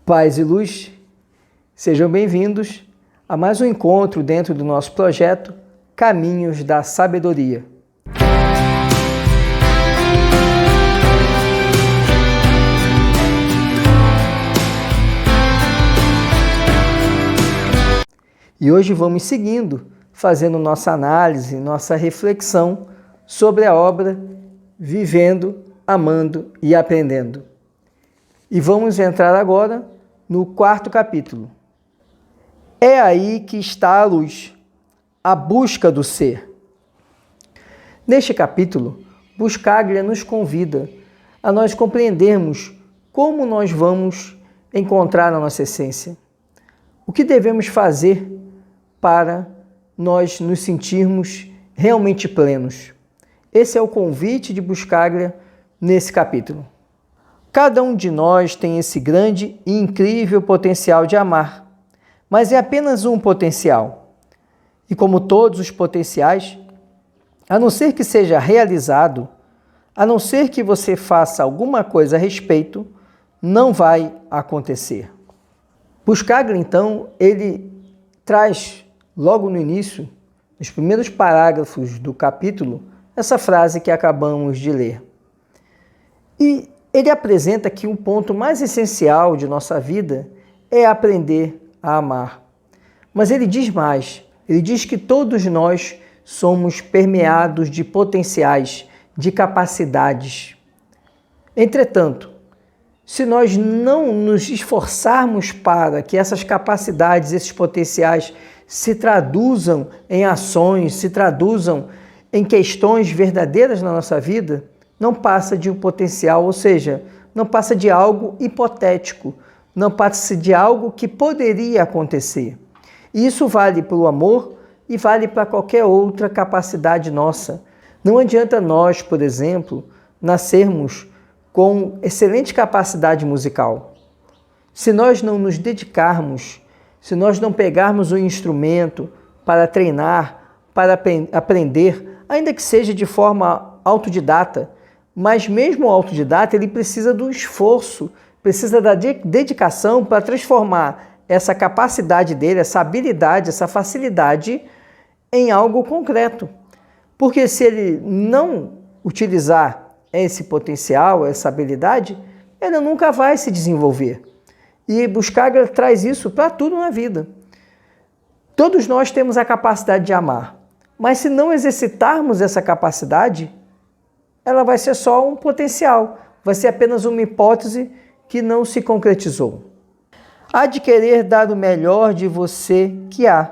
Paz e luz, sejam bem-vindos a mais um encontro dentro do nosso projeto Caminhos da Sabedoria. E hoje vamos seguindo, fazendo nossa análise, nossa reflexão sobre a obra Vivendo, Amando e Aprendendo. E vamos entrar agora no 4º capítulo. É aí que está a luz, a busca do ser. Neste capítulo, Buscaglia nos convida a nós compreendermos como nós vamos encontrar a nossa essência. O que devemos fazer para nós nos sentirmos realmente plenos. Esse é o convite de Buscaglia nesse capítulo. Cada um de nós tem esse grande e incrível potencial de amar, mas é apenas um potencial. E como todos os potenciais, a não ser que seja realizado, a não ser que você faça alguma coisa a respeito, não vai acontecer. Buscaglia, então, ele traz logo no início, nos primeiros parágrafos do capítulo, essa frase que acabamos de ler. E ele apresenta que um ponto mais essencial de nossa vida é aprender a amar. Mas ele diz mais, ele diz que todos nós somos permeados de potenciais, de capacidades. Entretanto, se nós não nos esforçarmos para que essas capacidades, esses potenciais se traduzam em ações, se traduzam em questões verdadeiras na nossa vida, não passa de um potencial, ou seja, não passa de algo hipotético, não passa de algo que poderia acontecer. E isso vale para o amor e vale para qualquer outra capacidade nossa. Não adianta nós, por exemplo, nascermos com excelente capacidade musical. Se nós não nos dedicarmos, se nós não pegarmos um instrumento para treinar, para aprender, ainda que seja de forma autodidata, mas mesmo o autodidata, ele precisa do esforço, precisa da dedicação para transformar essa capacidade dele, essa habilidade, essa facilidade em algo concreto. Porque se ele não utilizar esse potencial, essa habilidade, ele nunca vai se desenvolver. E Buscaglia traz isso para tudo na vida. Todos nós temos a capacidade de amar, mas se não exercitarmos essa capacidade, ela vai ser só um potencial, vai ser apenas uma hipótese que não se concretizou. Há de querer dar o melhor de você que há.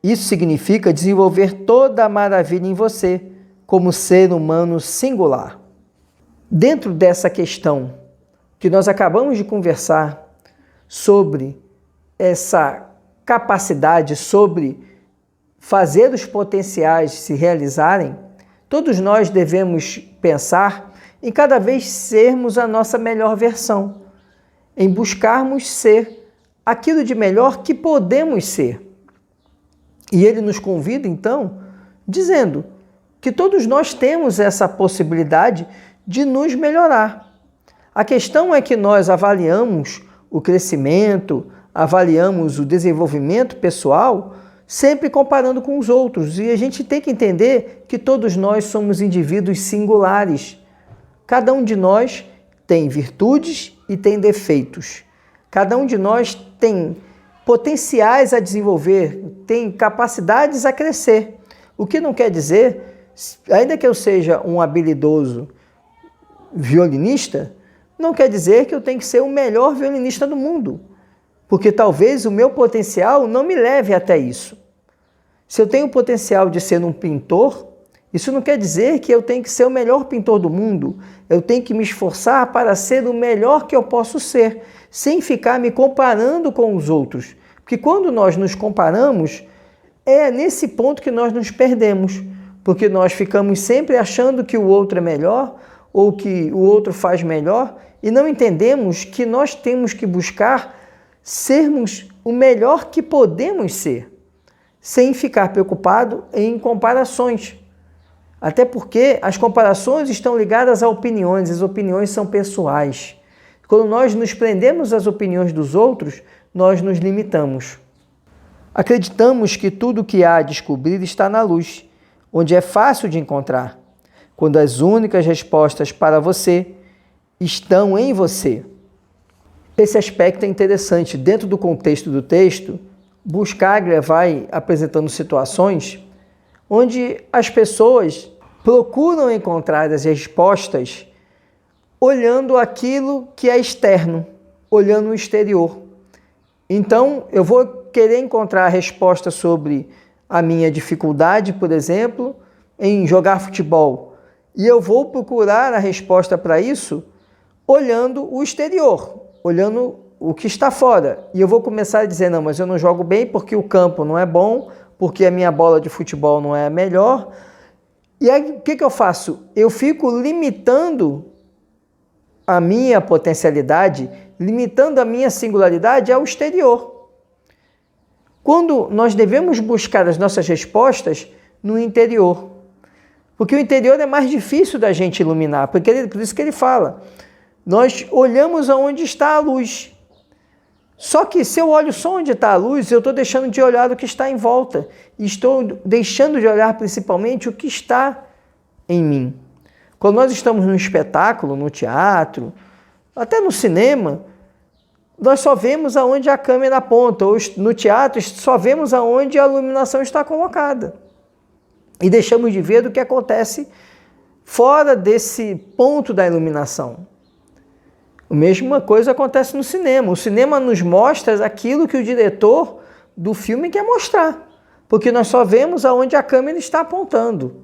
Isso significa desenvolver toda a maravilha em você, como ser humano singular. Dentro dessa questão que nós acabamos de conversar sobre essa capacidade, sobre fazer os potenciais se realizarem, todos nós devemos pensar em cada vez sermos a nossa melhor versão, em buscarmos ser aquilo de melhor que podemos ser. E ele nos convida, então, dizendo que todos nós temos essa possibilidade de nos melhorar. A questão é que nós avaliamos o crescimento, avaliamos o desenvolvimento pessoal, sempre comparando com os outros. E a gente tem que entender que todos nós somos indivíduos singulares. Cada um de nós tem virtudes e tem defeitos. Cada um de nós tem potenciais a desenvolver, tem capacidades a crescer. O que não quer dizer, ainda que eu seja um habilidoso violinista, não quer dizer que eu tenho que ser o melhor violinista do mundo, porque talvez o meu potencial não me leve até isso. Se eu tenho o potencial de ser um pintor, isso não quer dizer que eu tenho que ser o melhor pintor do mundo. Eu tenho que me esforçar para ser o melhor que eu posso ser, sem ficar me comparando com os outros. Porque quando nós nos comparamos, é nesse ponto que nós nos perdemos, porque nós ficamos sempre achando que o outro é melhor ou que o outro faz melhor e não entendemos que nós temos que buscar sermos o melhor que podemos ser, sem ficar preocupado em comparações. Até porque as comparações estão ligadas a opiniões, as opiniões são pessoais. Quando nós nos prendemos às opiniões dos outros, nós nos limitamos. Acreditamos que tudo o que há a descobrir está na luz, onde é fácil de encontrar, quando as únicas respostas para você estão em você. Esse aspecto é interessante. Dentro do contexto do texto, Buscaglia vai apresentando situações onde as pessoas procuram encontrar as respostas olhando aquilo que é externo, olhando o exterior. Então, eu vou querer encontrar a resposta sobre a minha dificuldade, por exemplo, em jogar futebol. E eu vou procurar a resposta para isso olhando o exterior, olhando o que está fora. E eu vou começar a dizer, não, mas eu não jogo bem porque o campo não é bom, porque a minha bola de futebol não é a melhor. E aí, o que eu faço? Eu fico limitando a minha potencialidade, limitando a minha singularidade ao exterior. Quando nós devemos buscar as nossas respostas no interior. Porque o interior é mais difícil da gente iluminar, por isso que ele fala. Nós olhamos aonde está a luz. Só que se eu olho só onde está a luz, eu estou deixando de olhar o que está em volta. E estou deixando de olhar principalmente o que está em mim. Quando nós estamos num espetáculo, no teatro, até no cinema, nós só vemos aonde a câmera aponta. Ou no teatro, só vemos aonde a iluminação está colocada. E deixamos de ver o que acontece fora desse ponto da iluminação. A mesma coisa acontece no cinema. O cinema nos mostra aquilo que o diretor do filme quer mostrar, porque nós só vemos aonde a câmera está apontando.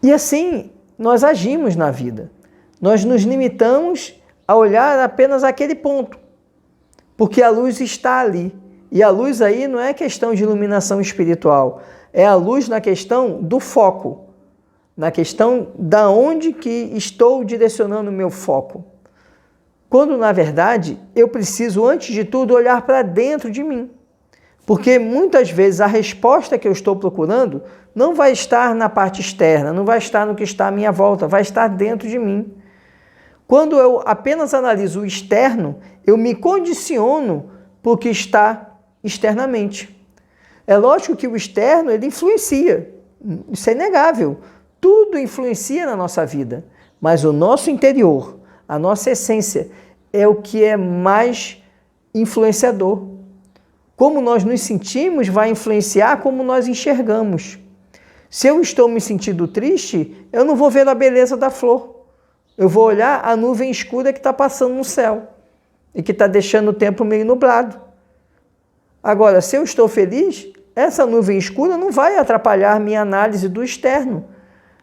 E assim nós agimos na vida. Nós nos limitamos a olhar apenas aquele ponto, porque a luz está ali. E a luz aí não é questão de iluminação espiritual, é a luz na questão do foco, na questão da onde que estou direcionando o meu foco. Quando, na verdade, eu preciso, antes de tudo, olhar para dentro de mim. Porque, muitas vezes, a resposta que eu estou procurando não vai estar na parte externa, não vai estar no que está à minha volta, vai estar dentro de mim. Quando eu apenas analiso o externo, eu me condiciono para o que está externamente. É lógico que o externo, ele influencia, isso é inegável. Tudo influencia na nossa vida, mas o nosso interior, a nossa essência é o que é mais influenciador. Como nós nos sentimos vai influenciar como nós enxergamos. Se eu estou me sentindo triste, eu não vou ver a beleza da flor. Eu vou olhar a nuvem escura que está passando no céu e que está deixando o tempo meio nublado. Agora, se eu estou feliz, essa nuvem escura não vai atrapalhar minha análise do externo,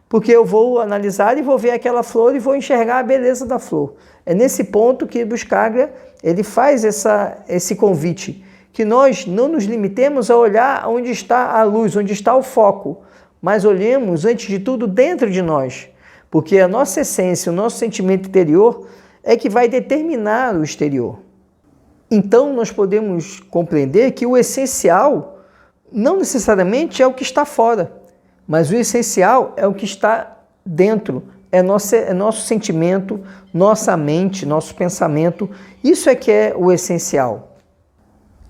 porque eu vou analisar e vou ver aquela flor e vou enxergar a beleza da flor. É nesse ponto que Buscaglia ele faz esse convite, que nós não nos limitemos a olhar onde está a luz, onde está o foco, mas olhemos, antes de tudo, dentro de nós, porque a nossa essência, o nosso sentimento interior é que vai determinar o exterior. Então, nós podemos compreender que o essencial não necessariamente é o que está fora, mas o essencial é o que está dentro, é nosso sentimento, nossa mente, nosso pensamento. Isso é que é o essencial.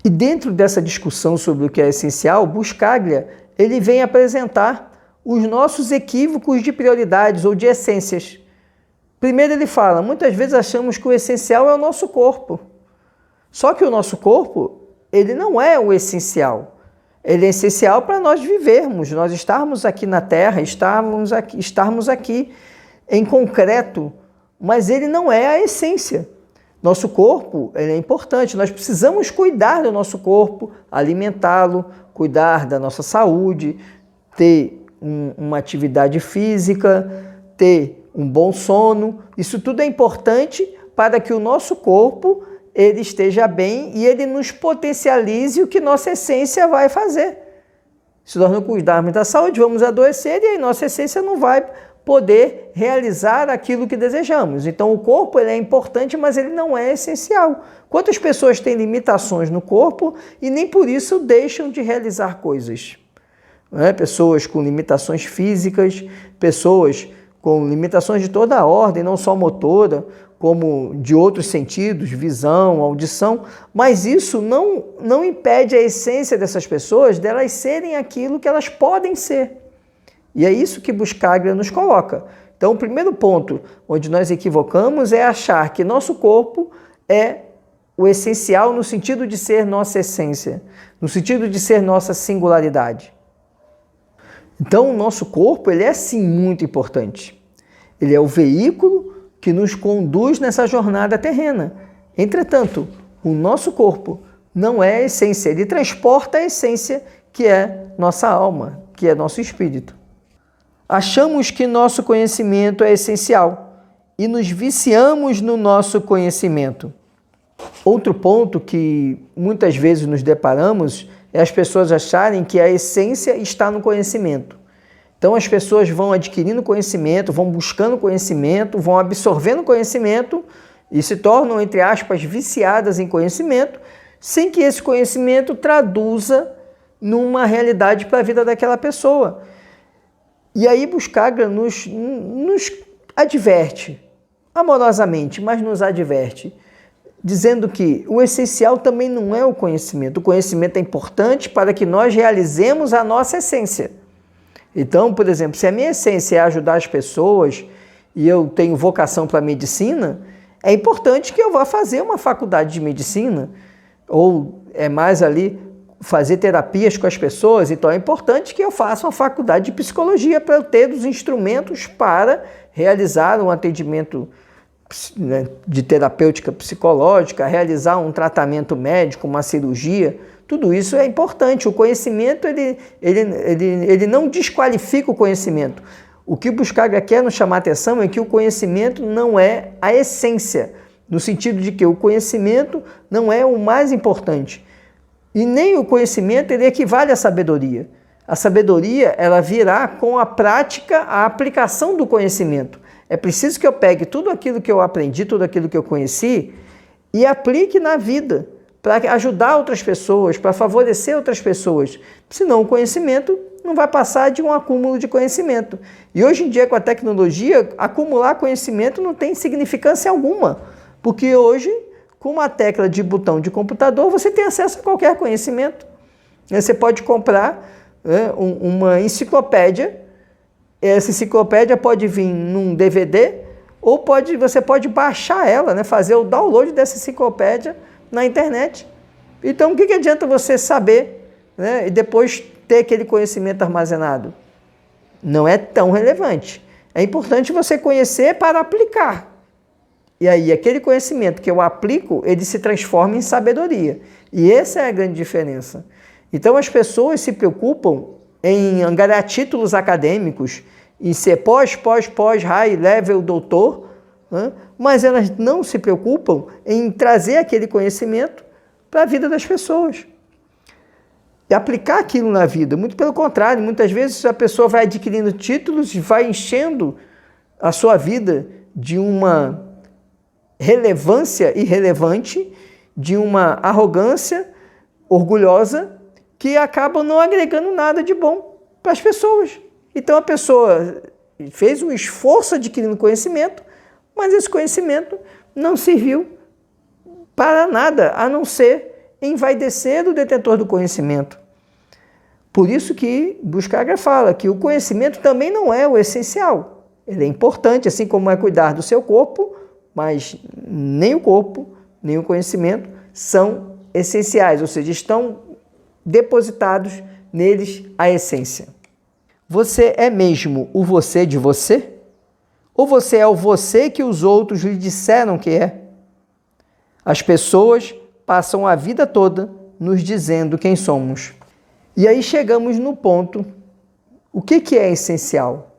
E dentro dessa discussão sobre o que é essencial, Buscaglia ele vem apresentar os nossos equívocos de prioridades ou de essências. Primeiro ele fala, muitas vezes achamos que o essencial é o nosso corpo. Só que o nosso corpo, ele não é o essencial. Ele é essencial para nós vivermos, nós estarmos aqui na Terra, estarmos aqui em concreto, mas ele não é a essência. Nosso corpo ele é importante, nós precisamos cuidar do nosso corpo, alimentá-lo, cuidar da nossa saúde, ter uma atividade física, ter um bom sono. Isso tudo é importante para que o nosso corpo ele esteja bem e ele nos potencialize o que nossa essência vai fazer. Se nós não cuidarmos da saúde, vamos adoecer e aí nossa essência não vai poder realizar aquilo que desejamos. Então o corpo ele é importante, mas ele não é essencial. Quantas pessoas têm limitações no corpo e nem por isso deixam de realizar coisas? Pessoas com limitações físicas, pessoas com limitações de toda a ordem, não só motora, como de outros sentidos, visão, audição, mas isso não impede a essência dessas pessoas delas serem aquilo que elas podem ser. E é isso que Buscaglia nos coloca. Então, o primeiro ponto onde nós equivocamos é achar que nosso corpo é o essencial no sentido de ser nossa essência, no sentido de ser nossa singularidade. Então, o nosso corpo, ele é sim muito importante. Ele é o veículo que nos conduz nessa jornada terrena. Entretanto, o nosso corpo não é a essência, ele transporta a essência que é nossa alma, que é nosso espírito. Achamos que nosso conhecimento é essencial e nos viciamos no nosso conhecimento. Outro ponto que muitas vezes nos deparamos é as pessoas acharem que a essência está no conhecimento. Então as pessoas vão adquirindo conhecimento, vão buscando conhecimento, vão absorvendo conhecimento e se tornam, entre aspas, viciadas em conhecimento, sem que esse conhecimento traduza numa realidade para a vida daquela pessoa. E aí Buscaglia nos adverte, amorosamente, mas nos adverte, dizendo que o essencial também não é o conhecimento. O conhecimento é importante para que nós realizemos a nossa essência. Então, por exemplo, se a minha essência é ajudar as pessoas e eu tenho vocação para a medicina, é importante que eu vá fazer uma faculdade de medicina, ou é mais ali fazer terapias com as pessoas, então é importante que eu faça uma faculdade de psicologia para eu ter os instrumentos para realizar um atendimento, né, de terapêutica psicológica, realizar um tratamento médico, uma cirurgia. Tudo isso é importante. O conhecimento ele não desqualifica o conhecimento. O que Buscaglia quer nos chamar a atenção é que o conhecimento não é a essência, no sentido de que o conhecimento não é o mais importante. E nem o conhecimento ele equivale à sabedoria. A sabedoria ela virá com a prática, a aplicação do conhecimento. É preciso que eu pegue tudo aquilo que eu aprendi, tudo aquilo que eu conheci e aplique na vida, para ajudar outras pessoas, para favorecer outras pessoas. Senão o conhecimento não vai passar de um acúmulo de conhecimento. E hoje em dia, com a tecnologia, acumular conhecimento não tem significância alguma, porque hoje, com uma tecla de botão de computador, você tem acesso a qualquer conhecimento. Você pode comprar, né, uma enciclopédia. Essa enciclopédia pode vir num DVD ou você pode baixar ela, né, fazer o download dessa enciclopédia na internet. Então, o que adianta você saber, né, e depois ter aquele conhecimento armazenado? Não é tão relevante. É importante você conhecer para aplicar. E aí, aquele conhecimento que eu aplico, ele se transforma em sabedoria. E essa é a grande diferença. Então, as pessoas se preocupam em angariar títulos acadêmicos, em ser pós, high level, doutor, né? Mas elas não se preocupam em trazer aquele conhecimento para a vida das pessoas. E aplicar aquilo na vida. Muito pelo contrário, muitas vezes a pessoa vai adquirindo títulos e vai enchendo a sua vida de uma relevância irrelevante, de uma arrogância orgulhosa, que acaba não agregando nada de bom para as pessoas. Então a pessoa fez um esforço adquirindo conhecimento, mas esse conhecimento não serviu para nada, a não ser envaidecer o detentor do conhecimento. Por isso que Buscaglia fala que o conhecimento também não é o essencial. Ele é importante, assim como é cuidar do seu corpo, mas nem o corpo, nem o conhecimento são essenciais, ou seja, estão depositados neles a essência. Você é mesmo o você de você? Ou você é o você que os outros lhe disseram que é? As pessoas passam a vida toda nos dizendo quem somos. E aí chegamos no ponto, o que é essencial?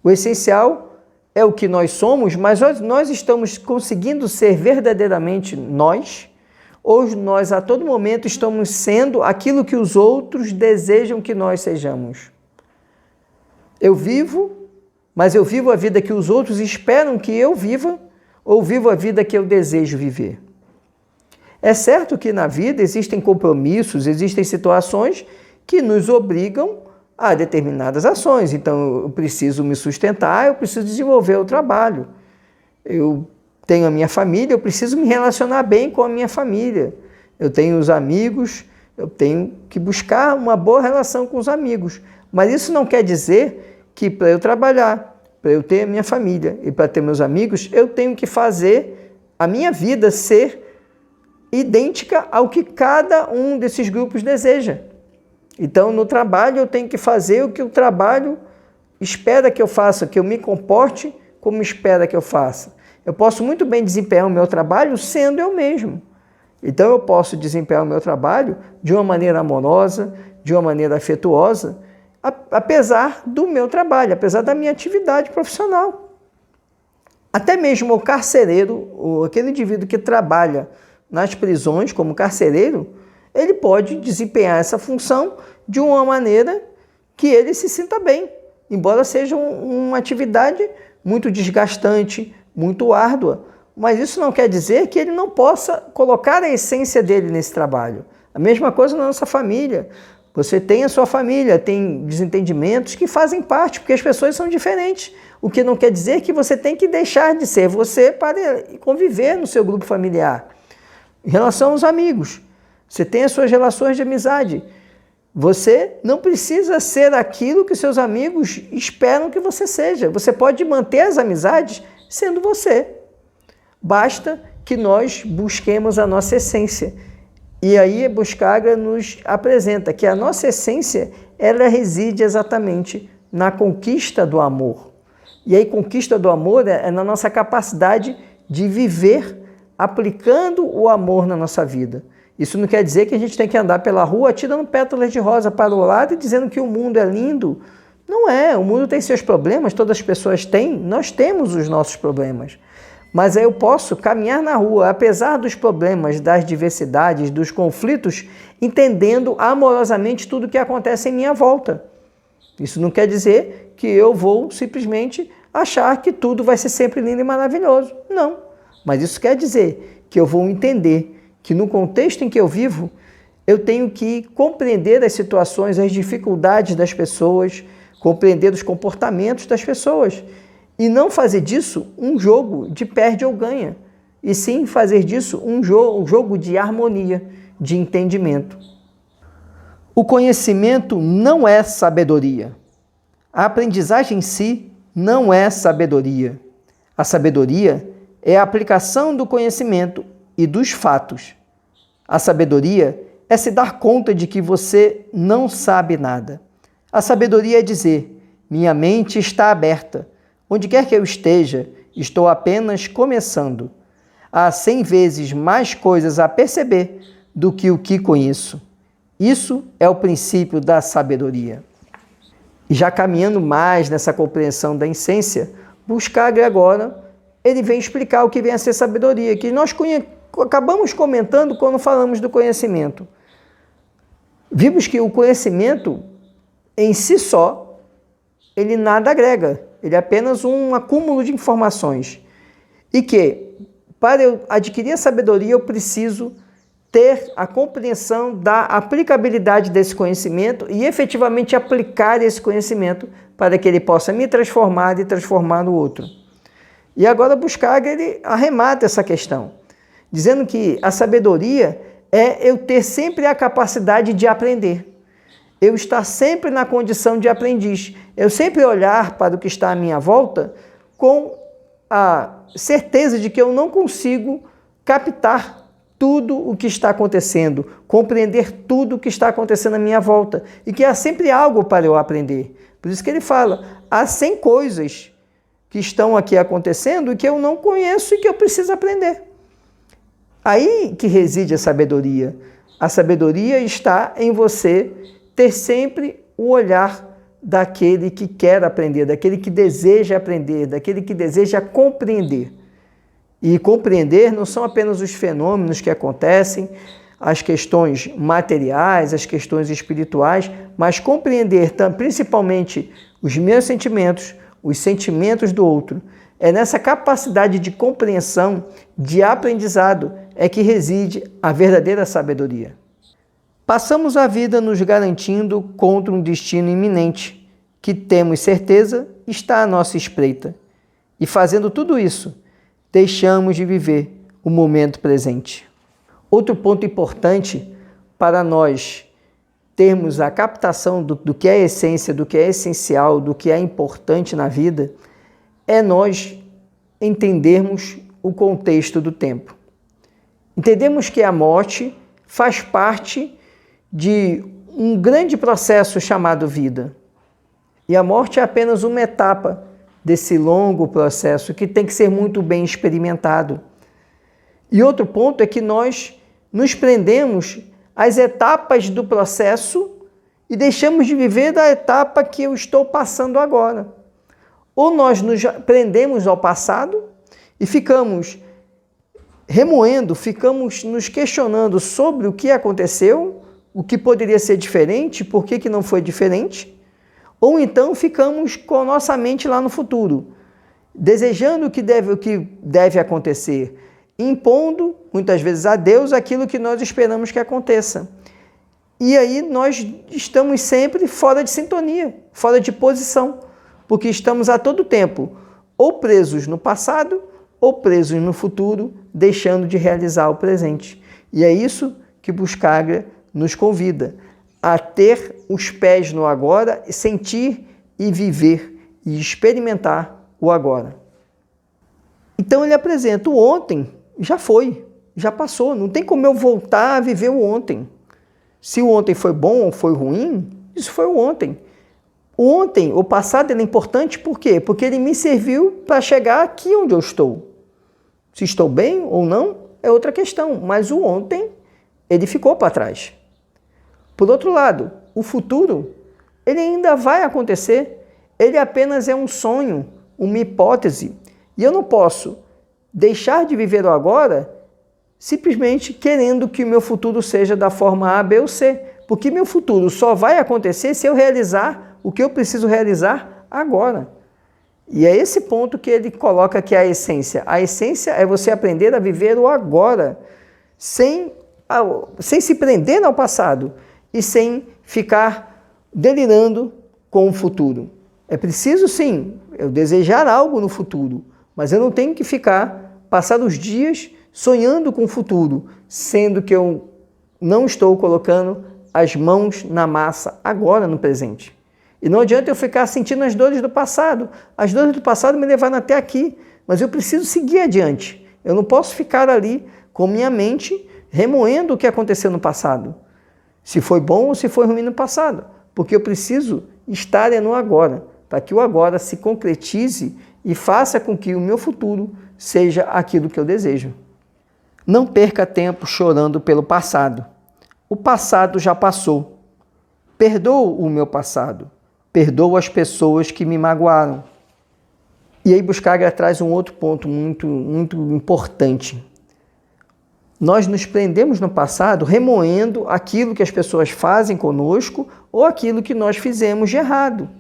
O essencial é o que nós somos, mas nós estamos conseguindo ser verdadeiramente nós? Ou nós a todo momento estamos sendo aquilo que os outros desejam que nós sejamos? Eu vivo, mas eu vivo a vida que os outros esperam que eu viva, ou vivo a vida que eu desejo viver? É certo que na vida existem compromissos, existem situações que nos obrigam a determinadas ações. Então, eu preciso me sustentar, eu preciso desenvolver o trabalho. Eu tenho a minha família, eu preciso me relacionar bem com a minha família. Eu tenho os amigos, eu tenho que buscar uma boa relação com os amigos. Mas isso não quer dizer que para eu trabalhar, para eu ter a minha família e para ter meus amigos, eu tenho que fazer a minha vida ser idêntica ao que cada um desses grupos deseja. Então, no trabalho, eu tenho que fazer o que o trabalho espera que eu faça, que eu me comporte como espera que eu faça. Eu posso muito bem desempenhar o meu trabalho sendo eu mesmo. Então, eu posso desempenhar o meu trabalho de uma maneira amorosa, de uma maneira afetuosa, apesar do meu trabalho, apesar da minha atividade profissional. Até mesmo o carcereiro, aquele indivíduo que trabalha nas prisões como carcereiro, ele pode desempenhar essa função de uma maneira que ele se sinta bem, embora seja uma atividade muito desgastante, muito árdua, mas isso não quer dizer que ele não possa colocar a essência dele nesse trabalho. A mesma coisa na nossa família. Você tem a sua família, tem desentendimentos que fazem parte, porque as pessoas são diferentes. O que não quer dizer que você tem que deixar de ser você para conviver no seu grupo familiar. Em relação aos amigos, você tem as suas relações de amizade. Você não precisa ser aquilo que seus amigos esperam que você seja. Você pode manter as amizades sendo você. Basta que nós busquemos a nossa essência. E aí Buscaglia nos apresenta que a nossa essência, ela reside exatamente na conquista do amor. E aí conquista do amor é na nossa capacidade de viver aplicando o amor na nossa vida. Isso não quer dizer que a gente tem que andar pela rua tirando pétalas de rosa para o lado e dizendo que o mundo é lindo. Não é, o mundo tem seus problemas, todas as pessoas têm, nós temos os nossos problemas. Mas aí eu posso caminhar na rua, apesar dos problemas, das diversidades, dos conflitos, entendendo amorosamente tudo o que acontece em minha volta. Isso não quer dizer que eu vou simplesmente achar que tudo vai ser sempre lindo e maravilhoso. Não. Mas isso quer dizer que eu vou entender que no contexto em que eu vivo, eu tenho que compreender as situações, as dificuldades das pessoas, compreender os comportamentos das pessoas. E não fazer disso um jogo de perde ou ganha, e sim fazer disso um jogo de harmonia, de entendimento. O conhecimento não é sabedoria. A aprendizagem em si não é sabedoria. A sabedoria é a aplicação do conhecimento e dos fatos. A sabedoria é se dar conta de que você não sabe nada. A sabedoria é dizer: minha mente está aberta. Onde quer que eu esteja, estou apenas começando. Há 100 vezes mais coisas a perceber do que o que conheço. Isso é o princípio da sabedoria. E já caminhando mais nessa compreensão da essência, Buscaglia agora, ele vem explicar o que vem a ser sabedoria, que nós acabamos comentando quando falamos do conhecimento. Vimos que o conhecimento, em si só, ele nada agrega. Ele é apenas um acúmulo de informações. E que, para eu adquirir a sabedoria, eu preciso ter a compreensão da aplicabilidade desse conhecimento e efetivamente aplicar esse conhecimento para que ele possa me transformar e transformar no outro. E agora Buscaglia, ele arremata essa questão, dizendo que a sabedoria é eu ter sempre a capacidade de aprender. Eu estar sempre na condição de aprendiz. Eu sempre olhar para o que está à minha volta com a certeza de que eu não consigo captar tudo o que está acontecendo, compreender tudo o que está acontecendo à minha volta e que há sempre algo para eu aprender. Por isso que ele fala, há 100 coisas que estão aqui acontecendo e que eu não conheço e que eu preciso aprender. Aí que reside a sabedoria. A sabedoria está em você ter sempre o olhar daquele que quer aprender, daquele que deseja aprender, daquele que deseja compreender. E compreender não são apenas os fenômenos que acontecem, as questões materiais, as questões espirituais, mas compreender principalmente os meus sentimentos, os sentimentos do outro. É nessa capacidade de compreensão, de aprendizado, é que reside a verdadeira sabedoria. Passamos a vida nos garantindo contra um destino iminente, que temos certeza está à nossa espreita. E fazendo tudo isso, deixamos de viver o momento presente. Outro ponto importante para nós termos a captação do que é essência, do que é essencial, do que é importante na vida, é nós entendermos o contexto do tempo. Entendemos que a morte faz parte de um grande processo chamado vida. E a morte é apenas uma etapa desse longo processo que tem que ser muito bem experimentado. E outro ponto é que nós nos prendemos às etapas do processo e deixamos de viver da etapa que eu estou passando agora. Ou nós nos prendemos ao passado e ficamos remoendo, ficamos nos questionando sobre o que aconteceu, o que poderia ser diferente, por que não foi diferente, ou então ficamos com a nossa mente lá no futuro, desejando o que deve acontecer, impondo, muitas vezes, a Deus aquilo que nós esperamos que aconteça. E aí nós estamos sempre fora de sintonia, fora de posição, porque estamos a todo tempo ou presos no passado ou presos no futuro, deixando de realizar o presente. E é isso que Buscaglia nos convida, a ter os pés no agora, sentir e viver e experimentar o agora. Então ele apresenta o ontem, já foi, já passou, não tem como eu voltar a viver o ontem. Se o ontem foi bom ou foi ruim, isso foi o ontem. O ontem, o passado, ele é importante por quê? Porque ele me serviu para chegar aqui onde eu estou. Se estou bem ou não, é outra questão, mas o ontem, ele ficou para trás. Por outro lado, o futuro, ele ainda vai acontecer, ele apenas é um sonho, uma hipótese, e eu não posso deixar de viver o agora simplesmente querendo que o meu futuro seja da forma A, B ou C, porque meu futuro só vai acontecer se eu realizar o que eu preciso realizar agora. E é esse ponto que ele coloca que é a essência. A essência é você aprender a viver o agora, sem se prender ao passado e sem ficar delirando com o futuro. É preciso, sim, eu desejar algo no futuro, mas eu não tenho que passar os dias sonhando com o futuro, sendo que eu não estou colocando as mãos na massa agora no presente. E não adianta eu ficar sentindo as dores do passado. As dores do passado me levaram até aqui, mas eu preciso seguir adiante. Eu não posso ficar ali com minha mente remoendo o que aconteceu no passado. Se foi bom ou se foi ruim no passado. Porque eu preciso estar no agora, para que o agora se concretize e faça com que o meu futuro seja aquilo que eu desejo. Não perca tempo chorando pelo passado. O passado já passou. Perdoo o meu passado. Perdoo as pessoas que me magoaram. E aí Buscaglia traz um outro ponto muito importante. Nós nos prendemos no passado remoendo aquilo que as pessoas fazem conosco ou aquilo que nós fizemos de errado.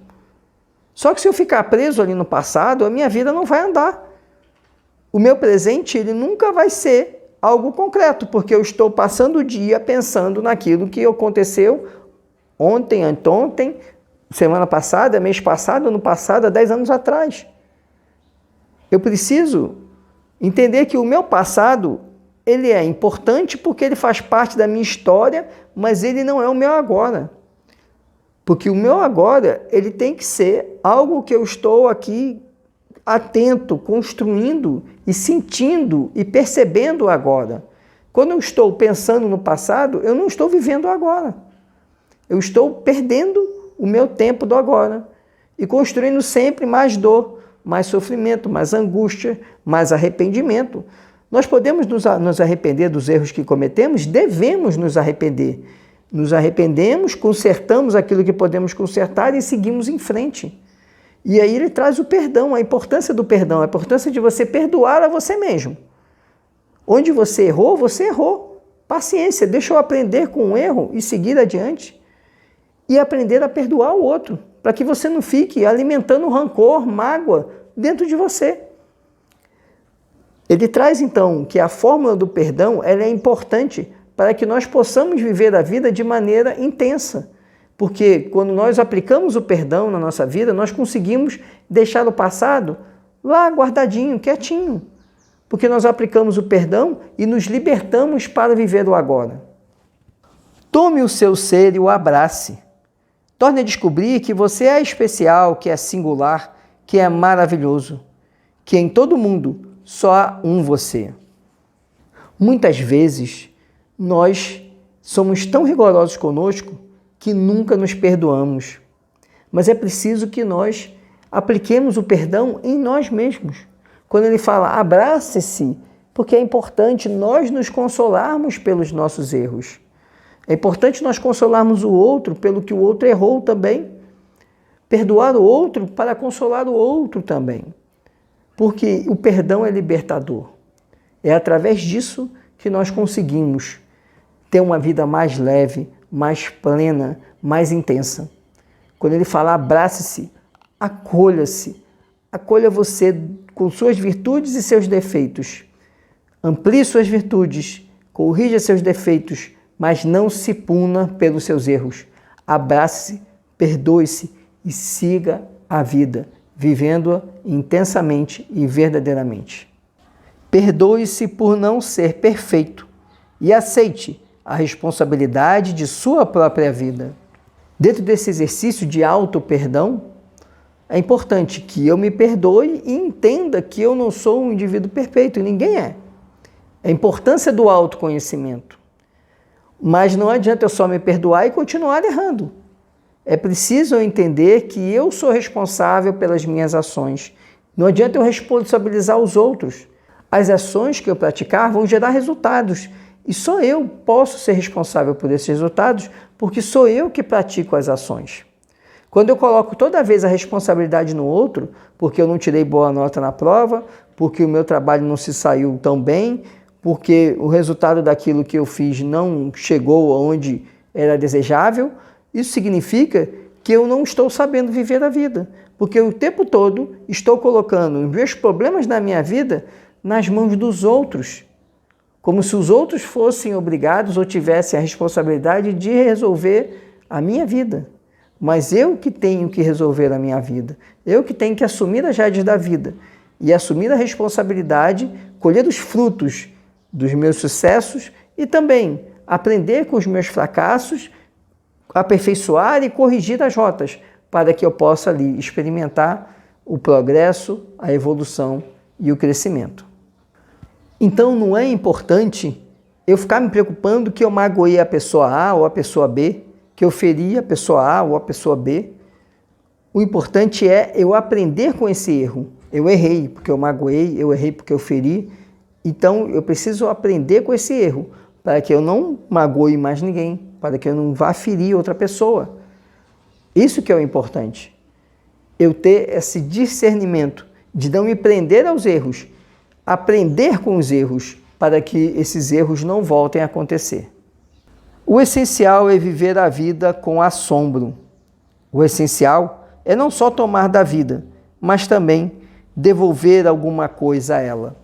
Só que se eu ficar preso ali no passado, a minha vida não vai andar. O meu presente ele nunca vai ser algo concreto, porque eu estou passando o dia pensando naquilo que aconteceu ontem, anteontem, semana passada, mês passado, ano passado, há 10 anos atrás. Eu preciso entender que o meu passado ele é importante porque ele faz parte da minha história, mas ele não é o meu agora. Porque o meu agora ele tem que ser algo que eu estou aqui atento, construindo e sentindo e percebendo agora. Quando eu estou pensando no passado, eu não estou vivendo agora. Eu estou perdendo o meu tempo do agora e construindo sempre mais dor, mais sofrimento, mais angústia, mais arrependimento. Nós podemos nos arrepender dos erros que cometemos? Devemos nos arrepender. Nos arrependemos, consertamos aquilo que podemos consertar e seguimos em frente. E aí ele traz o perdão, a importância do perdão, a importância de você perdoar a você mesmo. Onde você errou, você errou. Paciência, deixa eu aprender com o erro e seguir adiante. E aprender a perdoar o outro, para que você não fique alimentando rancor, mágoa dentro de você. Ele traz então que a fórmula do perdão ela é importante para que nós possamos viver a vida de maneira intensa. Porque quando nós aplicamos o perdão na nossa vida, nós conseguimos deixar o passado lá guardadinho, quietinho. porque nós aplicamos o perdão e nos libertamos para viver o agora. Tome o seu ser e o abrace. Torne a descobrir que você é especial, que é singular, que é maravilhoso, que em todo mundo só há um você. Muitas vezes, nós somos tão rigorosos conosco que nunca nos perdoamos. Mas é preciso que nós apliquemos o perdão em nós mesmos. Quando ele fala, abrace-se, porque é importante nós nos consolarmos pelos nossos erros. É importante nós consolarmos o outro pelo que o outro errou também. Perdoar o outro para consolar o outro também. Porque o perdão é libertador. É através disso que nós conseguimos ter uma vida mais leve, mais plena, mais intensa. Quando ele fala abrace-se, acolha-se. Acolha você com suas virtudes e seus defeitos. Amplie suas virtudes, corrija seus defeitos, mas não se puna pelos seus erros. Abrace-se, perdoe-se e siga a vida, vivendo-a intensamente e verdadeiramente. Perdoe-se por não ser perfeito e aceite a responsabilidade de sua própria vida. Dentro desse exercício de auto-perdão, é importante que eu me perdoe e entenda que eu não sou um indivíduo perfeito, e ninguém é. A importância do autoconhecimento. Mas não adianta eu só me perdoar e continuar errando. É preciso eu entender que eu sou responsável pelas minhas ações. Não adianta eu responsabilizar os outros. As ações que eu praticar vão gerar resultados. E só eu posso ser responsável por esses resultados, porque sou eu que pratico as ações. Quando eu coloco toda vez a responsabilidade no outro, porque eu não tirei boa nota na prova, porque o meu trabalho não se saiu tão bem, porque o resultado daquilo que eu fiz não chegou aonde era desejável, isso significa que eu não estou sabendo viver a vida, porque o tempo todo estou colocando os meus problemas na minha vida nas mãos dos outros, como se os outros fossem obrigados ou tivessem a responsabilidade de resolver a minha vida. Mas eu que tenho que resolver a minha vida, eu que tenho que assumir as rédeas da vida e assumir a responsabilidade, colher os frutos dos meus sucessos e também aprender com os meus fracassos, aperfeiçoar e corrigir as rotas para que eu possa ali experimentar o progresso, a evolução e o crescimento. Então não é importante eu ficar me preocupando que eu magoei a pessoa A ou a pessoa B, que eu feri a pessoa A ou a pessoa B. O importante é eu aprender com esse erro. Eu errei porque eu magoei, eu errei porque eu feri. Então eu preciso aprender com esse erro para que eu não magoe mais ninguém, para que eu não vá ferir outra pessoa. Isso que é o importante. Eu ter esse discernimento de não me prender aos erros, aprender com os erros para que esses erros não voltem a acontecer. O essencial é viver a vida com assombro. O essencial é não só tomar da vida, mas também devolver alguma coisa a ela.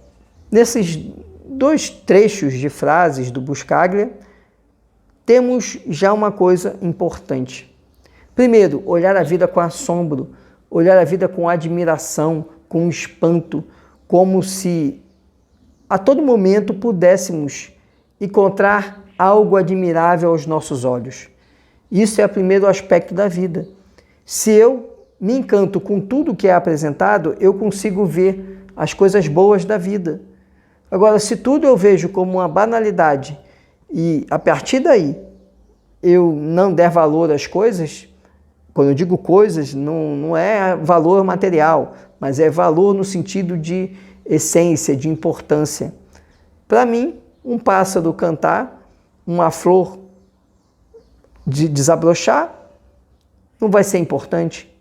Nesses dois trechos de frases do Buscaglia, temos já uma coisa importante. Primeiro, olhar a vida com assombro, olhar a vida com admiração, com espanto, como se a todo momento pudéssemos encontrar algo admirável aos nossos olhos. Isso é o primeiro aspecto da vida. Se eu me encanto com tudo que é apresentado, eu consigo ver as coisas boas da vida. Agora, se tudo eu vejo como uma banalidade e a partir daí eu não der valor às coisas, quando eu digo coisas, não é valor material, mas é valor no sentido de essência, de importância. Para mim, um pássaro cantar, uma flor de desabrochar, não vai ser importante.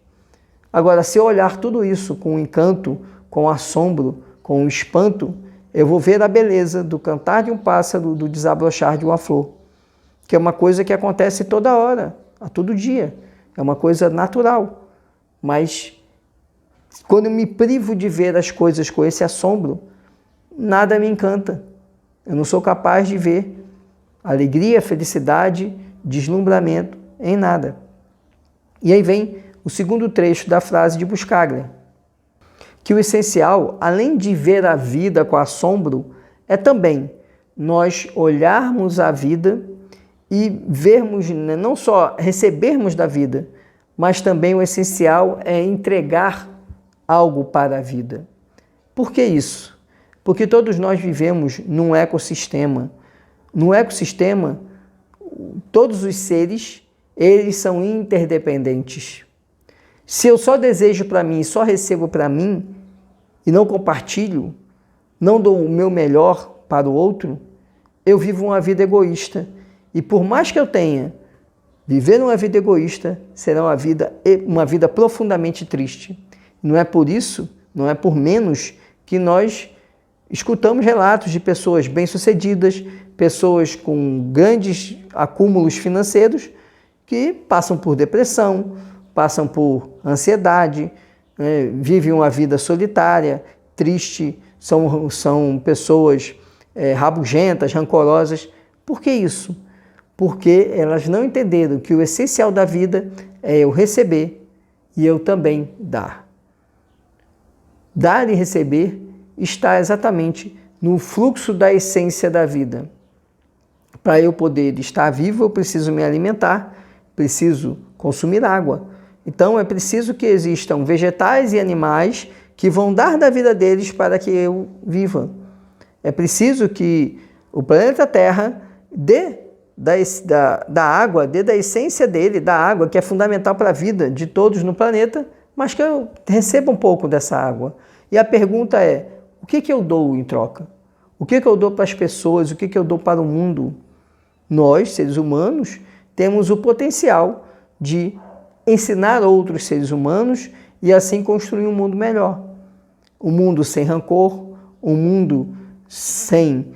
Agora, se eu olhar tudo isso com encanto, com assombro, com espanto, eu vou ver a beleza do cantar de um pássaro, do desabrochar de uma flor, que é uma coisa que acontece toda hora, a todo dia. É uma coisa natural. Mas quando eu me privo de ver as coisas com esse assombro, nada me encanta. Eu não sou capaz de ver alegria, felicidade, deslumbramento em nada. E aí vem o segundo trecho da frase de Buscaglia, que o essencial, além de ver a vida com assombro, é também nós olharmos a vida e vermos, não só recebermos da vida, mas também o essencial é entregar algo para a vida. Por que isso? Porque todos nós vivemos num ecossistema. No ecossistema, todos os seres, eles são interdependentes. Se eu só desejo para mim, só recebo para mim, e não compartilho, não dou o meu melhor para o outro, eu vivo uma vida egoísta. E por mais que eu tenha, viver uma vida egoísta será uma vida profundamente triste. Não é por isso, não é por menos que nós escutamos relatos de pessoas bem-sucedidas, pessoas com grandes acúmulos financeiros que passam por depressão, passam por ansiedade, vivem uma vida solitária, triste, são pessoas rabugentas, rancorosas. Por que isso? Porque elas não entenderam que o essencial da vida é eu receber e eu também dar. Dar e receber está exatamente no fluxo da essência da vida. Para eu poder estar vivo, eu preciso me alimentar, preciso consumir água. Então, é preciso que existam vegetais e animais que vão dar da vida deles para que eu viva. É preciso que o planeta Terra dê da água, dê da essência dele, da água, que é fundamental para a vida de todos no planeta, mas que eu receba um pouco dessa água. E a pergunta é, o que eu dou em troca? O que eu dou para as pessoas? O que eu dou para o mundo? Nós, seres humanos, temos o potencial de ensinar outros seres humanos e assim construir um mundo melhor. Um mundo sem rancor, um mundo sem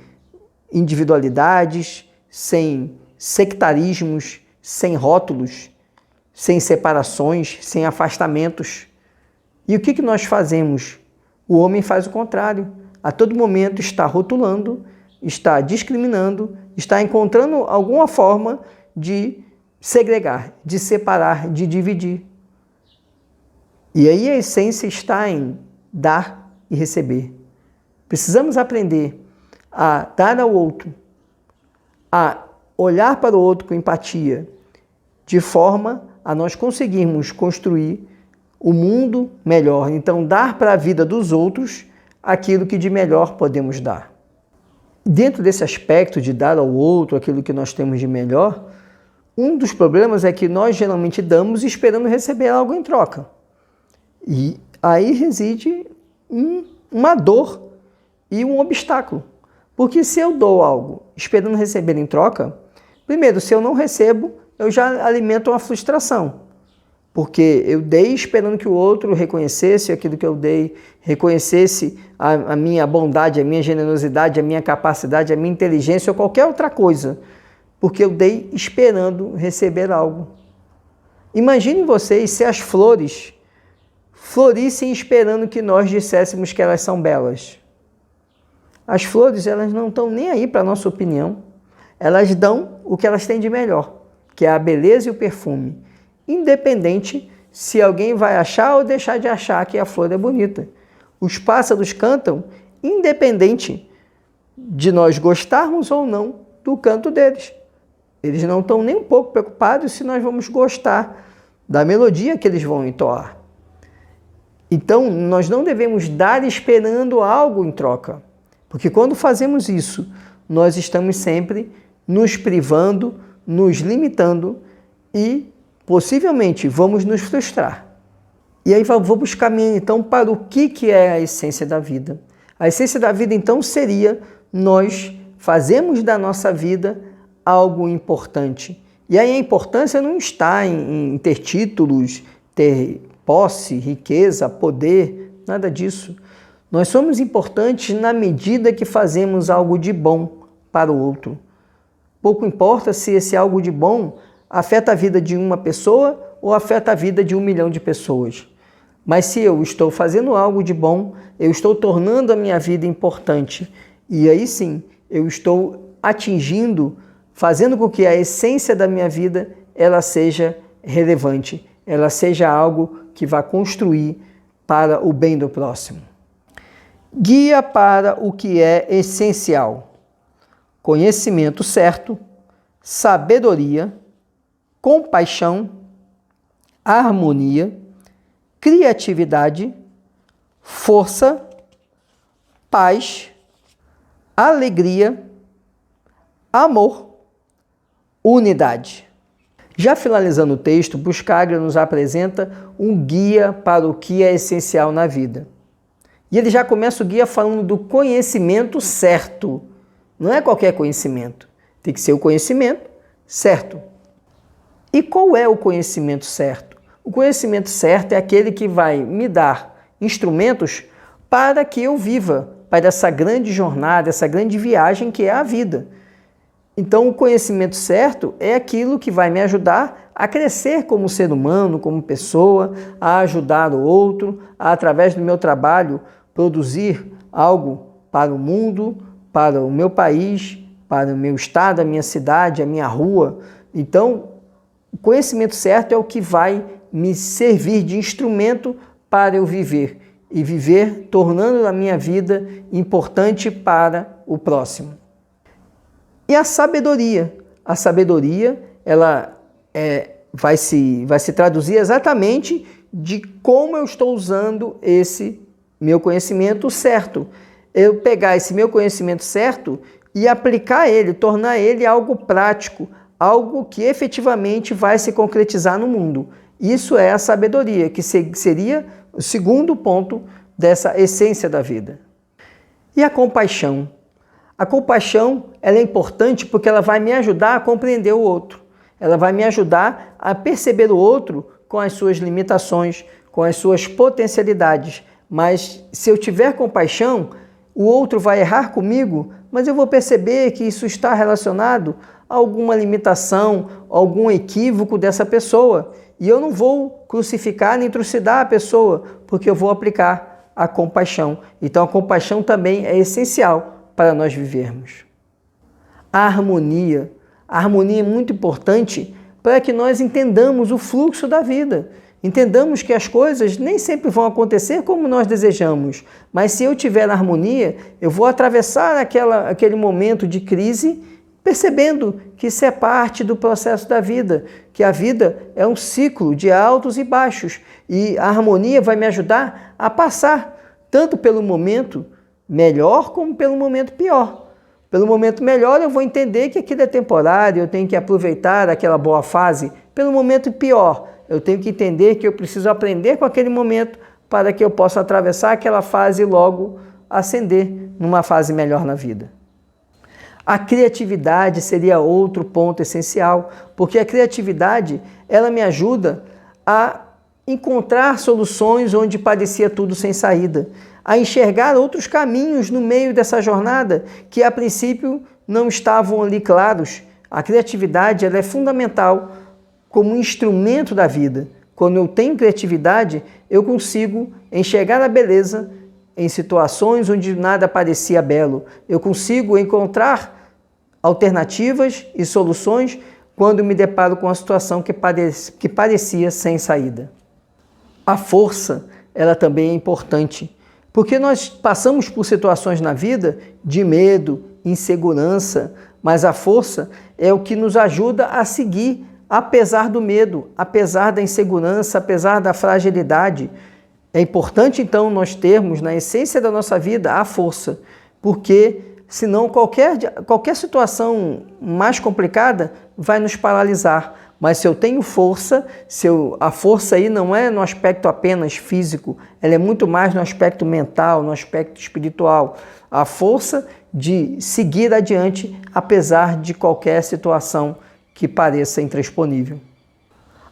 individualidades, sem sectarismos, sem rótulos, sem separações, sem afastamentos. E o que nós fazemos? O homem faz o contrário. A todo momento está rotulando, está discriminando, está encontrando alguma forma de segregar, de separar, de dividir. E aí a essência está em dar e receber. Precisamos aprender a dar ao outro, a olhar para o outro com empatia, de forma a nós conseguirmos construir o mundo melhor. Então, dar para a vida dos outros aquilo que de melhor podemos dar. Dentro desse aspecto de dar ao outro aquilo que nós temos de melhor, um dos problemas é que nós geralmente damos esperando receber algo em troca. E aí reside uma dor e um obstáculo. Porque se eu dou algo esperando receber em troca, primeiro, se eu não recebo, eu já alimento uma frustração. Porque eu dei esperando que o outro reconhecesse aquilo que eu dei, reconhecesse a minha bondade, a minha generosidade, a minha capacidade, a minha inteligência ou qualquer outra coisa. Porque eu dei esperando receber algo. Imaginem vocês se as flores florissem esperando que nós disséssemos que elas são belas. As flores, elas não estão nem aí para a nossa opinião. Elas dão o que elas têm de melhor, que é a beleza e o perfume. Independente se alguém vai achar ou deixar de achar que a flor é bonita. Os pássaros cantam independente de nós gostarmos ou não do canto deles. Eles não estão nem um pouco preocupados se nós vamos gostar da melodia que eles vão entoar. Então, nós não devemos dar esperando algo em troca. Porque quando fazemos isso, nós estamos sempre nos privando, nos limitando e possivelmente vamos nos frustrar. E aí vamos caminhar então para o que é a essência da vida. A essência da vida então seria nós fazemos da nossa vida algo importante. E aí a importância não está em ter títulos, ter posse, riqueza, poder, nada disso. Nós somos importantes na medida que fazemos algo de bom para o outro. Pouco importa se esse algo de bom afeta a vida de uma pessoa ou afeta a vida de 1 milhão de pessoas. Mas se eu estou fazendo algo de bom, eu estou tornando a minha vida importante. E aí sim, eu estou atingindo, fazendo com que a essência da minha vida ela seja relevante, ela seja algo que vá construir para o bem do próximo. Guia para o que é essencial: conhecimento certo, sabedoria, compaixão, harmonia, criatividade, força, paz, alegria, amor, unidade. Já finalizando o texto, Buscaglia nos apresenta um guia para o que é essencial na vida. E ele já começa o guia falando do conhecimento certo. Não é qualquer conhecimento, tem que ser o conhecimento certo. E qual é o conhecimento certo? O conhecimento certo é aquele que vai me dar instrumentos para que eu viva, para essa grande jornada, essa grande viagem que é a vida. Então, o conhecimento certo é aquilo que vai me ajudar a crescer como ser humano, como pessoa, a ajudar o outro, a, através do meu trabalho, produzir algo para o mundo, para o meu país, para o meu estado, a minha cidade, a minha rua. Então, o conhecimento certo é o que vai me servir de instrumento para eu viver, e viver tornando a minha vida importante para o próximo. E a sabedoria? A sabedoria, ela vai se traduzir exatamente de como eu estou usando esse meu conhecimento certo. Eu pegar esse meu conhecimento certo e aplicar ele, tornar ele algo prático, algo que efetivamente vai se concretizar no mundo. Isso é a sabedoria, que seria o segundo ponto dessa essência da vida. E a compaixão? A compaixão, ela é importante porque ela vai me ajudar a compreender o outro. Ela vai me ajudar a perceber o outro com as suas limitações, com as suas potencialidades. Mas se eu tiver compaixão, o outro vai errar comigo, mas eu vou perceber que isso está relacionado a alguma limitação, algum equívoco dessa pessoa. E eu não vou crucificar nem trucidar a pessoa, porque eu vou aplicar a compaixão. Então a compaixão também é essencial para nós vivermos. A harmonia. A harmonia é muito importante para que nós entendamos o fluxo da vida. Entendamos que as coisas nem sempre vão acontecer como nós desejamos, mas se eu tiver harmonia, eu vou atravessar aquele momento de crise percebendo que isso é parte do processo da vida, que a vida é um ciclo de altos e baixos e a harmonia vai me ajudar a passar tanto pelo momento melhor como pelo momento pior. Pelo momento melhor eu vou entender que aquilo é temporário, eu tenho que aproveitar aquela boa fase. Pelo momento pior, eu tenho que entender que eu preciso aprender com aquele momento para que eu possa atravessar aquela fase e logo ascender numa fase melhor na vida. A criatividade seria outro ponto essencial, porque a criatividade, ela me ajuda a encontrar soluções onde parecia tudo sem saída, a enxergar outros caminhos no meio dessa jornada que a princípio não estavam ali claros. A criatividade, ela é fundamental como instrumento da vida. Quando eu tenho criatividade, eu consigo enxergar a beleza em situações onde nada parecia belo. Eu consigo encontrar alternativas e soluções quando me deparo com uma situação que parecia sem saída. A força, ela também é importante, porque nós passamos por situações na vida de medo, insegurança, mas a força é o que nos ajuda a seguir apesar do medo, apesar da insegurança, apesar da fragilidade. É importante, então, nós termos na essência da nossa vida a força, porque senão qualquer situação mais complicada vai nos paralisar. Mas se eu tenho força, a força aí não é no aspecto apenas físico, ela é muito mais no aspecto mental, no aspecto espiritual. A força de seguir adiante, apesar de qualquer situação que pareça intransponível.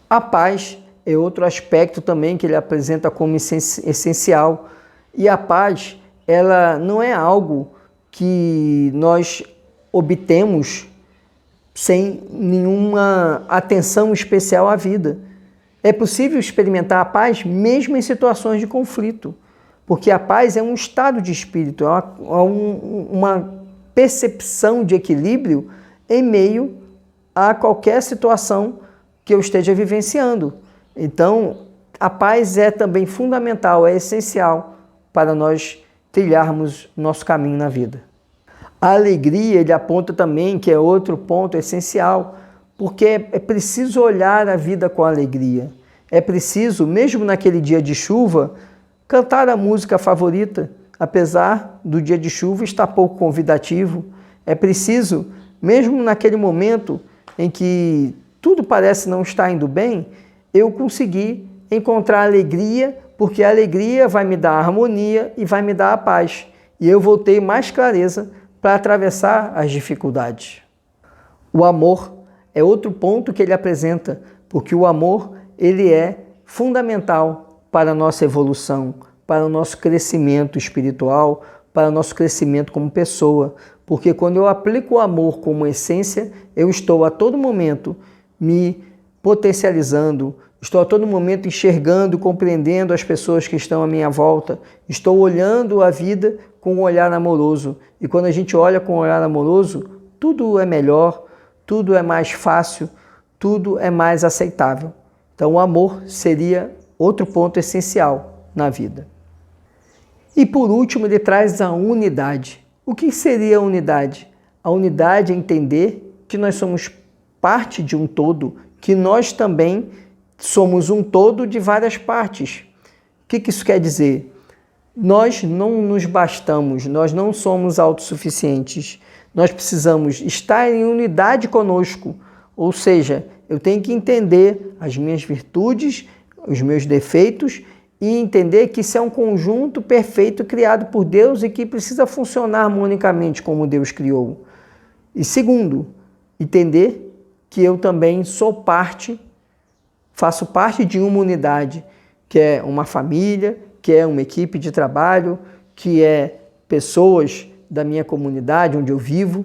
A paz é outro aspecto também que ele apresenta como essencial. E a paz, ela não é algo que nós obtemos sem nenhuma atenção especial à vida. É possível experimentar a paz mesmo em situações de conflito, porque a paz é um estado de espírito, é uma percepção de equilíbrio em meio a qualquer situação que eu esteja vivenciando. Então, a paz é também fundamental, é essencial para nós trilharmos nosso caminho na vida. A alegria, ele aponta também que é outro ponto essencial, porque é preciso olhar a vida com alegria. É preciso, mesmo naquele dia de chuva, cantar a música favorita, apesar do dia de chuva estar pouco convidativo. É preciso, mesmo naquele momento em que tudo parece não estar indo bem, eu conseguir encontrar alegria, porque a alegria vai me dar a harmonia e vai me dar a paz. E eu vou ter mais clareza para atravessar as dificuldades. O amor é outro ponto que ele apresenta, porque o amor ele é fundamental para a nossa evolução, para o nosso crescimento espiritual, para o nosso crescimento como pessoa. Porque quando eu aplico o amor como essência, eu estou a todo momento me potencializando, estou a todo momento enxergando, compreendendo as pessoas que estão à minha volta, estou olhando a vida com um olhar amoroso. E quando a gente olha com um olhar amoroso, tudo é melhor, tudo é mais fácil, tudo é mais aceitável. Então o amor seria outro ponto essencial na vida. E por último, ele traz a unidade. O que seria a unidade? A unidade é entender que nós somos parte de um todo, que nós também somos um todo de várias partes. O que isso quer dizer? Nós não nos bastamos, nós não somos autossuficientes. Nós precisamos estar em unidade conosco, ou seja, eu tenho que entender as minhas virtudes, os meus defeitos e entender que isso é um conjunto perfeito criado por Deus e que precisa funcionar harmonicamente como Deus criou. E segundo, entender que eu também sou parte, faço parte de uma unidade, que é uma família, que é uma equipe de trabalho, que é pessoas da minha comunidade, onde eu vivo.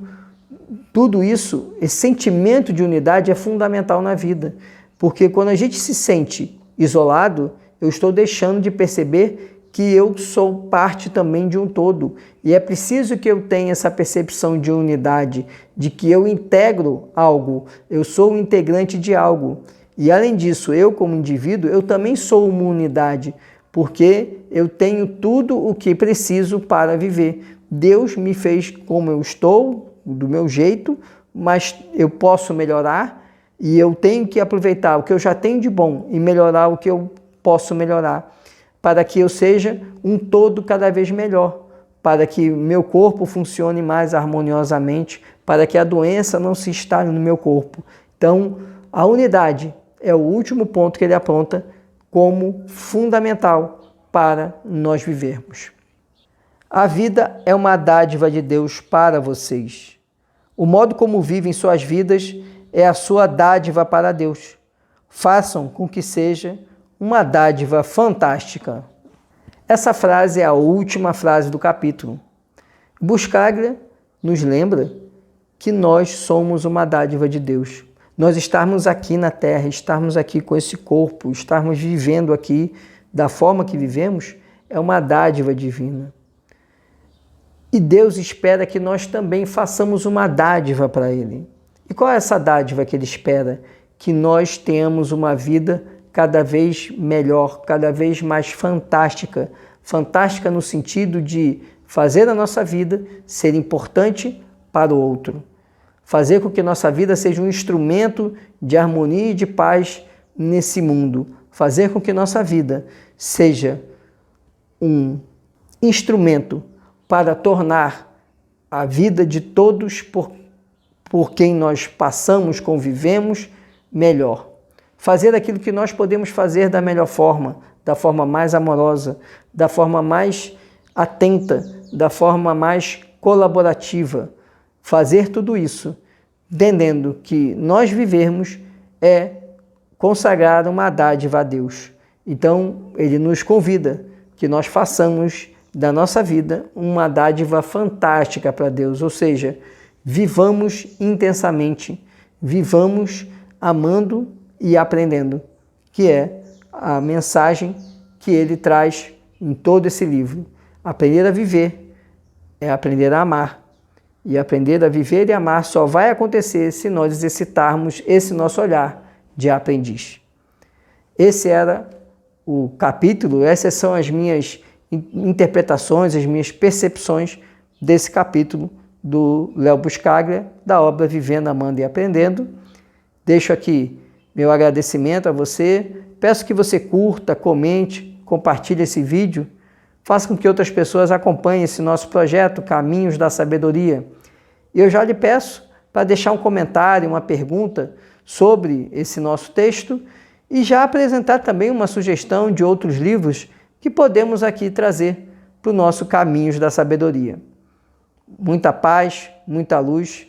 Tudo isso, esse sentimento de unidade é fundamental na vida, porque quando a gente se sente isolado, eu estou deixando de perceber que eu sou parte também de um todo. E é preciso que eu tenha essa percepção de unidade, de que eu integro algo, eu sou um integrante de algo. E além disso, eu como indivíduo, eu também sou uma unidade, porque eu tenho tudo o que preciso para viver. Deus me fez como eu estou, do meu jeito, mas eu posso melhorar e eu tenho que aproveitar o que eu já tenho de bom e melhorar o que eu posso melhorar, para que eu seja um todo cada vez melhor, para que meu corpo funcione mais harmoniosamente, para que a doença não se instale no meu corpo. Então, a unidade é o último ponto que ele aponta como fundamental para nós vivermos. A vida é uma dádiva de Deus para vocês. O modo como vivem suas vidas é a sua dádiva para Deus. Façam com que seja uma dádiva fantástica. Essa frase é a última frase do capítulo. Buscaglia nos lembra que nós somos uma dádiva de Deus. Nós estarmos aqui na Terra, estarmos aqui com esse corpo, estarmos vivendo aqui da forma que vivemos, é uma dádiva divina. E Deus espera que nós também façamos uma dádiva para Ele. E qual é essa dádiva que Ele espera? Que nós tenhamos uma vida cada vez melhor, cada vez mais fantástica. Fantástica no sentido de fazer a nossa vida ser importante para o outro. Fazer com que nossa vida seja um instrumento de harmonia e de paz nesse mundo. Fazer com que nossa vida seja um instrumento para tornar a vida de todos por quem nós passamos, convivemos, melhor. Fazer aquilo que nós podemos fazer da melhor forma, da forma mais amorosa, da forma mais atenta, da forma mais colaborativa. Fazer tudo isso, entendendo que nós vivermos é consagrar uma dádiva a Deus. Então, Ele nos convida que nós façamos da nossa vida uma dádiva fantástica para Deus, ou seja, vivamos intensamente, vivamos amando e aprendendo, que é a mensagem que ele traz em todo esse livro. Aprender a viver é aprender a amar, e aprender a viver e amar só vai acontecer se nós exercitarmos esse nosso olhar de aprendiz. Esse era o capítulo, essas são as minhas interpretações, as minhas percepções desse capítulo do Léo Buscaglia, da obra Vivendo, Amando e Aprendendo. Deixo aqui meu agradecimento a você. Peço que você curta, comente, compartilhe esse vídeo. Faça com que outras pessoas acompanhem esse nosso projeto, Caminhos da Sabedoria. Eu já lhe peço para deixar um comentário, uma pergunta sobre esse nosso texto e já apresentar também uma sugestão de outros livros que podemos aqui trazer para o nosso Caminhos da Sabedoria. Muita paz, muita luz.